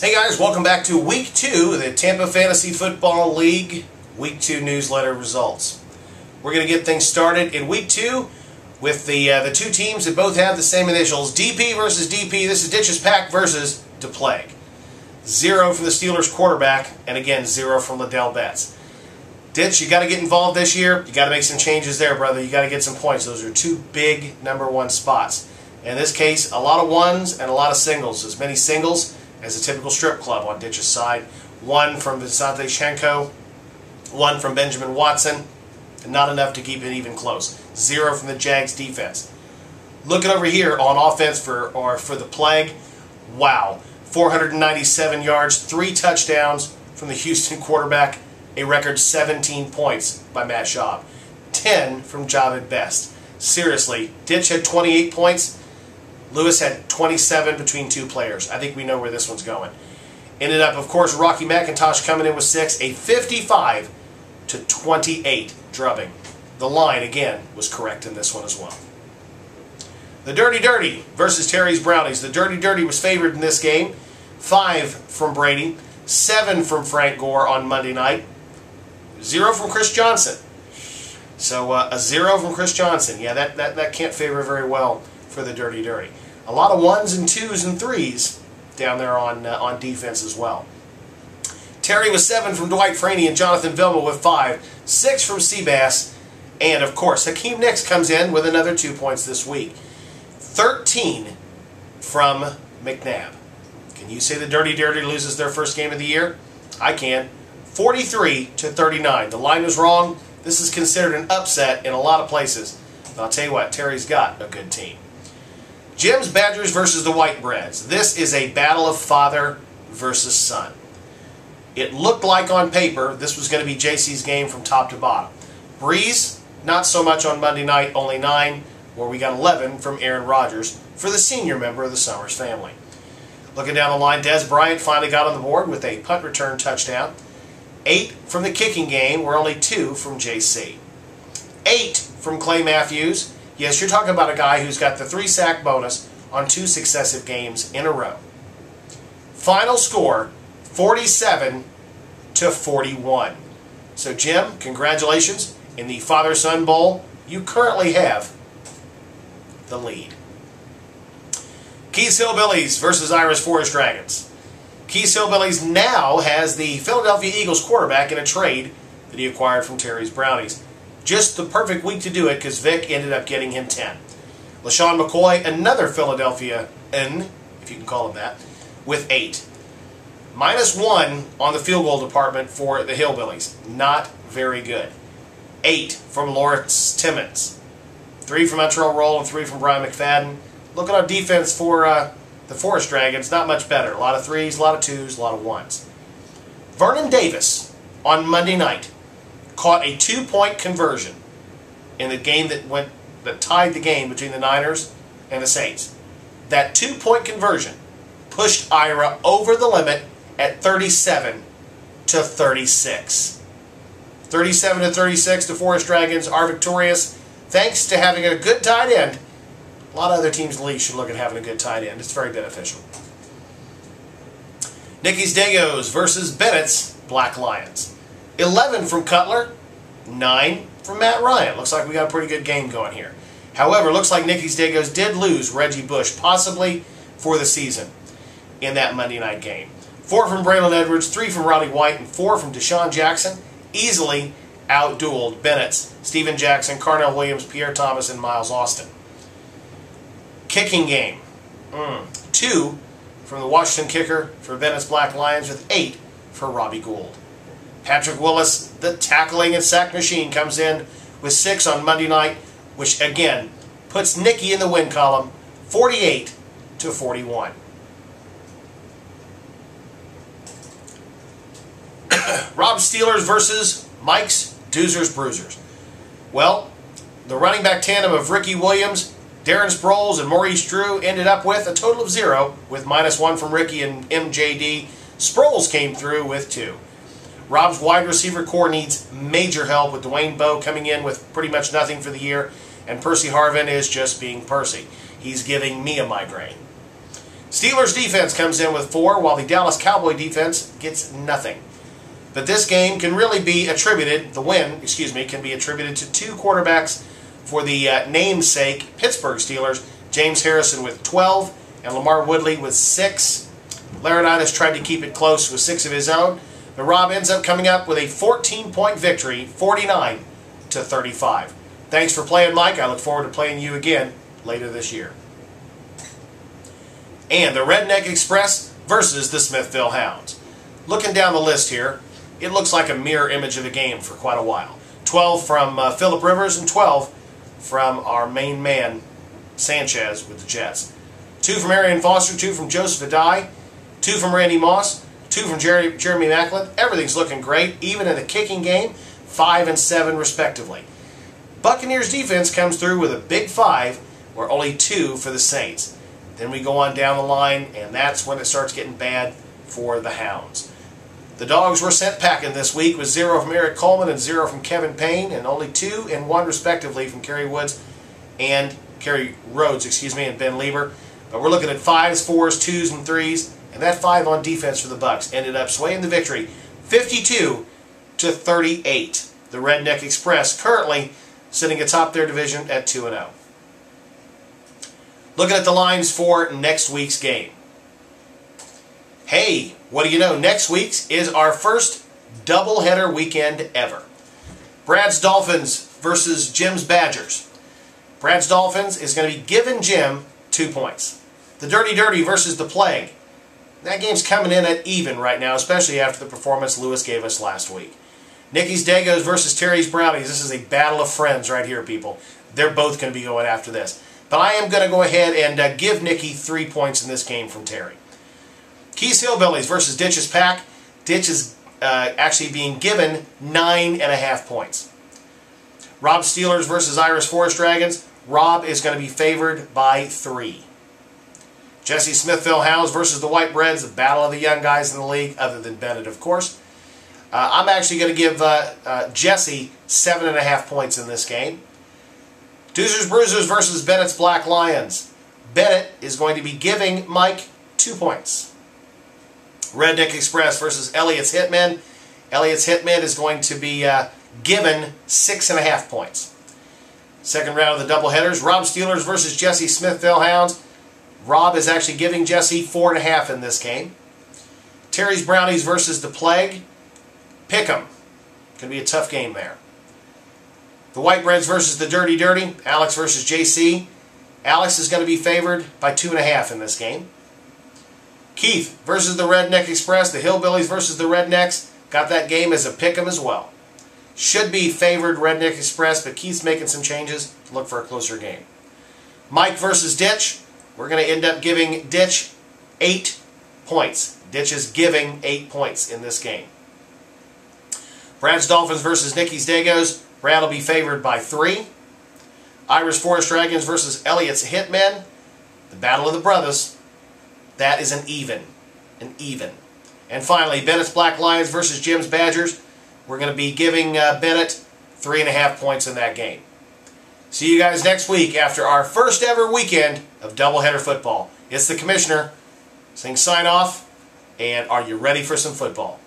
Hey guys, welcome back to Week 2 of the Tampa Fantasy Football League Week 2 newsletter results. We're going to get things started in Week 2 with the two teams that both have the same initials, DP versus DP. This is Ditch's Pack versus Tbffl. 0 from the Steelers quarterback, and again 0 from Liddell Betts. Ditch, you got to get involved this year. You got to make some changes there, brother. You got to get some points. Those are two big #1 spots. In this case, a lot of ones and a lot of singles. As many singles as a typical strip club on Ditch's side. 1 from Visante Shenko, 1 from Benjamin Watson, and not enough to keep it even close. 0 from the Jags defense. Looking over here on offense for the Plague, wow. 497 yards, 3 touchdowns from the Houston quarterback, a record 17 points by Matt Schaub. 10 from Jahvid Best. Seriously, Ditch had 28 points. Lewis had 27 between two players. I think we know where this one's going. Ended up, of course, Rocky McIntosh coming in with 6, a 55-28 drubbing. The line, again, was correct in this one as well. The Dirty Dirty versus Terry's Brownies. The Dirty Dirty was favored in this game. 5 from Brady, 7 from Frank Gore on Monday night, 0 from Chris Johnson. So a 0 from Chris Johnson. Yeah, that can't favor very well for the Dirty Dirty. A lot of 1s and 2s and 3s down there on defense as well. Terry with 7 from Dwight Freeney and Jonathan Vilma with 5, 6 from Seabass, and of course Hakeem Nicks comes in with another 2 points this week. 13 from McNabb. Can you say the Dirty Dirty loses their first game of the year? I can. 43-39. The line was wrong. This is considered an upset in a lot of places. But I'll tell you what, Terry's got a good team. Jim's Badgers versus the Whitebreads. This is a battle of father versus son. It looked like on paper this was going to be JC's game from top to bottom. Breeze, not so much on Monday night, only 9, where we got 11 from Aaron Rodgers for the senior member of the Summers family. Looking down the line, Des Bryant finally got on the board with a punt return touchdown. 8 from the kicking game, where only 2 from JC. 8 from Clay Matthews. Yes, you're talking about a guy who's got the 3-sack bonus on 2 successive games in a row. Final score, 47-41. So Jim, congratulations. In the Father-Son Bowl, you currently have the lead. Keys Hillbillies versus Irish Forest Dragons. Keys Hillbillies now has the Philadelphia Eagles quarterback in a trade that he acquired from Terry's Brownies. Just the perfect week to do it because Vic ended up getting him 10. LaShawn McCoy, another Philadelphia N, if you can call him that, with 8. -1 on the field goal department for the Hillbillies. Not very good. 8 from Lawrence Timmons. 3 from Montreal Roll and 3 from Brian McFadden. Looking on defense for the Forest Dragons, not much better. A lot of 3s, a lot of 2s, a lot of 1s. Vernon Davis on Monday night caught a 2-point conversion in the game that tied the game between the Niners and the Saints. That 2-point conversion pushed Ira over the limit at 37-36. 37-36, the Forest Dragons are victorious thanks to having a good tight end. A lot of other teams in the league should look at having a good tight end. It's very beneficial. Nicky's Dagos versus Bennett's Black Lions. 11 from Cutler, 9 from Matt Ryan. Looks like we got a pretty good game going here. However, looks like Nicky's Dagos did lose Reggie Bush, possibly for the season, in that Monday night game. 4 from Braylon Edwards, 3 from Roddy White, and 4 from Deshaun Jackson. Easily outdueled Bennett's Steven Jackson, Carnell Williams, Pierre Thomas, and Miles Austin. Kicking game. 2 from the Washington kicker for Bennett's Black Lions with 8 for Robbie Gould. Patrick Willis, the tackling and sack machine, comes in with 6 on Monday night, which again puts Nicky in the win column, 48-41. Rob's Steelers versus Mike's Doozers Bruisers. Well, the running back tandem of Ricky Williams, Darren Sproles, and Maurice Drew ended up with a total of 0, with -1 from Ricky and MJD. Sproles came through with 2. Rob's wide receiver core needs major help, with Dwayne Bowe coming in with pretty much nothing for the year, and Percy Harvin is just being Percy. He's giving me a migraine. Steelers defense comes in with 4, while the Dallas Cowboy defense gets nothing. But this game can really be attributed, the win, can be attributed to 2 quarterbacks for the namesake Pittsburgh Steelers, James Harrison with 12 and Lamar Woodley with 6. Laurinaitis tried to keep it close with 6 of his own, but Rob ends up coming up with a 14-point victory, 49-35. Thanks for playing, Mike. I look forward to playing you again later this year. And the Redneck Express versus the Smithville Hounds. Looking down the list here, it looks like a mirror image of a game for quite a while. 12 from Phillip Rivers and 12 from our main man, Sanchez, with the Jets. 2 from Arian Foster, 2 from Joseph Adai, 2 from Randy Moss, 2 from Jeremy Macklin. Everything's looking great, even in the kicking game, 5 and 7 respectively. Buccaneers defense comes through with a big 5, or only 2 for the Saints. Then we go on down the line, and that's when it starts getting bad for the Hounds. The Dogs were sent packing this week with 0 from Eric Coleman and 0 from Kevin Payne, and only 2 and 1 respectively from Kerry Rhodes, and Ben Lieber. But we're looking at 5s, 4s, 2s, and 3s, and that 5 on defense for the Bucs ended up swaying the victory 52-38. The Redneck Express currently sitting atop their division at 2-0. Looking at the lines for next week's game. Hey, what do you know? Next week's is our first doubleheader weekend ever. Brad's Dolphins versus Jim's Badgers. Brad's Dolphins is going to be giving Jim 2 points. The Dirty Dirty versus the Plague. That game's coming in at even right now, especially after the performance Lewis gave us last week. Nicky's Dagos versus Terry's Brownies. This is a battle of friends right here, people. They're both going to be going after this. But I am going to go ahead and give Nicky 3 points in this game from Terry. Keith's Hillbillies versus Ditch's Pack. Ditch is actually being given 9.5 points. Rob Steelers versus Irish Forest Dragons. Rob is going to be favored by 3. Jesse Smithville Hounds versus the White Breads, the battle of the young guys in the league, other than Bennett, of course. I'm actually going to give Jesse 7.5 points in this game. Doozers Bruisers versus Bennett's Black Lions. Bennett is going to be giving Mike 2 points. Redneck Express versus Elliot's Hitmen. Elliot's Hitmen is going to be given 6.5 points. Second round of the doubleheaders, Rob Steelers versus Jesse Smithville Hounds. Rob is actually giving Jesse 4.5 in this game. Terry's Brownies versus the Plague. Pick 'em. Going to be a tough game there. The White Breads versus the Dirty Dirty. Alex versus JC. Alex is going to be favored by 2.5 in this game. Keith versus the Redneck Express. The Hillbillies versus the Rednecks. Got that game as a pick 'em as well. Should be favored Redneck Express, but Keith's making some changes. Look for a closer game. Mike versus Ditch. We're going to end up giving Ditch 8 points. Ditch is giving 8 points in this game. Brad's Dolphins versus Nicky's Dagos. Brad will be favored by 3. Irish Forest Dragons versus Elliot's Hitmen. The battle of the brothers. That is an even. An even. And finally, Bennett's Black Lions versus Jim's Badgers. We're going to be giving Bennett 3.5 points in that game. See you guys next week after our first ever weekend of doubleheader football. It's the Commissioner saying sign off, and are you ready for some football?